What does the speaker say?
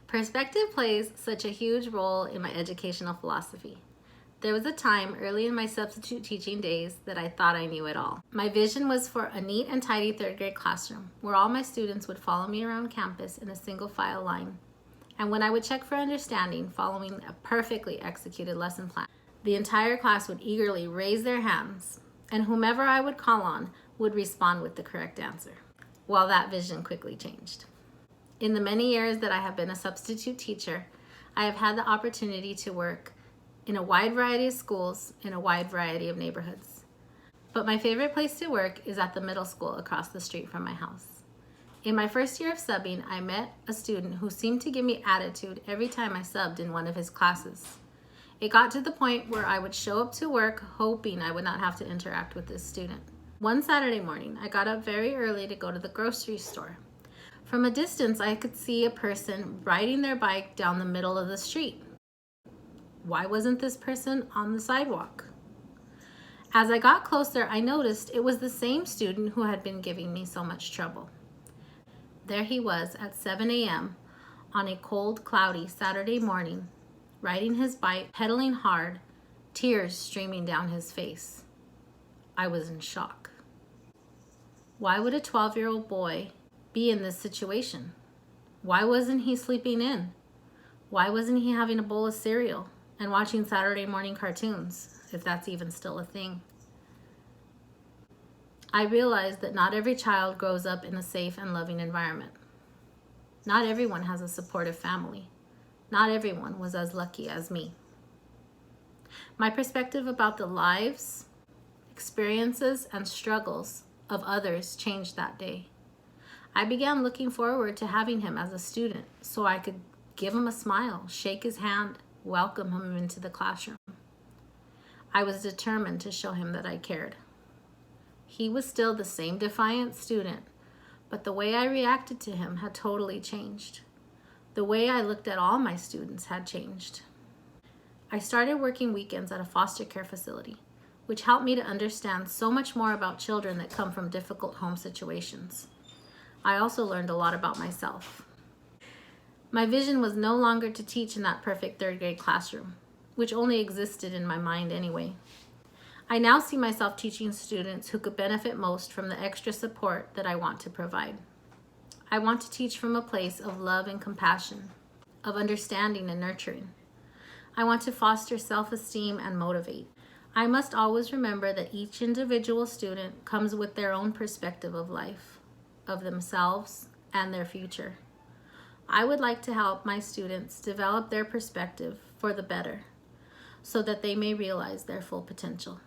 Perspective plays such a huge role in my educational philosophy. There was a time early in my substitute teaching days that I thought I knew it all. My vision was for a neat and tidy third grade classroom where all my students would follow me around campus in a single file line. And when I would check for understanding following a perfectly executed lesson plan, the entire class would eagerly raise their hands, and whomever I would call on would respond with the correct answer. Well, that vision quickly changed. In the many years that I have been a substitute teacher, I have had the opportunity to work in a wide variety of schools in a wide variety of neighborhoods. But my favorite place to work is at the middle school across the street from my house. In my first year of subbing, I met a student who seemed to give me attitude every time I subbed in one of his classes. It got to the point where I would show up to work hoping I would not have to interact with this student. One Saturday morning, I got up very early to go to the grocery store. From a distance, I could see a person riding their bike down the middle of the street. Why wasn't this person on the sidewalk? As I got closer, I noticed it was the same student who had been giving me so much trouble. There he was at 7 a.m. on a cold, cloudy Saturday morning, riding his bike, pedaling hard, tears streaming down his face. I was in shock. Why would a 12-year-old boy be in this situation? Why wasn't he sleeping in? Why wasn't he having a bowl of cereal and watching Saturday morning cartoons, if that's even still a thing? I realized that not every child grows up in a safe and loving environment. Not everyone has a supportive family. Not everyone was as lucky as me. My perspective about the lives, experiences, and struggles of others changed that day. I began looking forward to having him as a student so I could give him a smile, shake his hand, welcome him into the classroom. I was determined to show him that I cared. He was still the same defiant student, but the way I reacted to him had totally changed. The way I looked at all my students had changed. I started working weekends at a foster care facility, which helped me to understand so much more about children that come from difficult home situations. I also learned a lot about myself. My vision was no longer to teach in that perfect third grade classroom, which only existed in my mind anyway. I now see myself teaching students who could benefit most from the extra support that I want to provide. I want to teach from a place of love and compassion, of understanding and nurturing. I want to foster self-esteem and motivate. I must always remember that each individual student comes with their own perspective of life, of themselves, and their future. I would like to help my students develop their perspective for the better, so that they may realize their full potential.